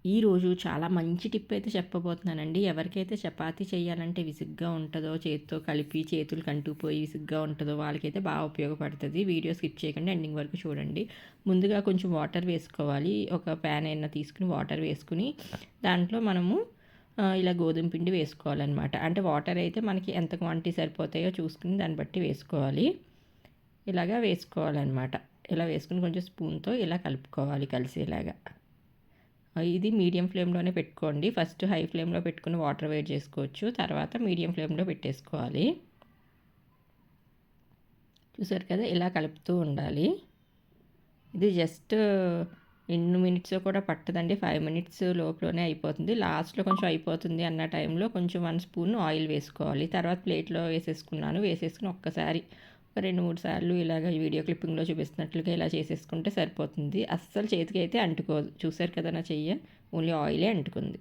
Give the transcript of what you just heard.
ఈరోజు చాలా మంచి టిప్ అయితే చెప్పబోతున్నానండి. ఎవరికైతే చపాతీ చేయాలంటే విసుగ్గా ఉంటదో, చేత్తో కలిపి చేతులకు అంటుకుపోయి విసుగ్గా ఉంటదో వాళ్ళకైతే బాగా ఉపయోగపడుతది. వీడియో స్కిప్ చేయకండి, ఎండింగ్ వరకు చూడండి. ముందుగా కొంచెం వాటర్ వేసుకోవాలి. ఒక ప్యాన్ అయినా తీసుకుని వాటర్ వేసుకుని దాంట్లో మనము ఇలా గోధుమ పిండి వేసుకోవాలన్నమాట. అంటే వాటర్ అయితే మనకి ఎంత క్వాంటిటీ సరిపోతాయో చూసుకుని దాన్ని బట్టి వేసుకోవాలి. ఇలాగా వేసుకోవాలన్నమాట. ఇలా వేసుకుని కొంచెం స్పూన్‌తో ఇలా కలుపుకోవాలి కలిసేలాగా. ఇది మీడియం ఫ్లేమ్‌లోనే పెట్టుకోండి. ఫస్ట్ హై ఫ్లేమ్‌లో పెట్టుకొని వాటర్ వేడి చేసుకోవచ్చు. తర్వాత మీడియం ఫ్లేమ్‌లో పెట్టేసుకోవాలి. చూసారు కదా! ఇలా కలుపుతూ ఉండాలి. ఇది జస్ట్ ఎన్ని మినిట్సో కూడా పట్టదండి. 5 మినిట్స్ లోపులోనే అయిపోతుంది. లాస్ట్‌లో కొంచెం అయిపోతుంది అన్న టైంలో కొంచెం 1 స్పూన్ ఆయిల్ వేసుకోవాలి. తర్వాత ప్లేట్‌లో వేసేసుకున్నాను. వేసేసుకొని ఒక్కసారి ఒక 2, 3 సార్లు ఇలాగ వీడియో క్లిప్పింగ్‌లో చూపిస్తున్నట్లుగా ఇలా చేసేసుకుంటే సరిపోతుంది. అస్సలు చేతికైతే అంటుకోదు. చూసారు కదా నా చెయ్య. ఓన్లీ ఆయిలే అంటుకుంది.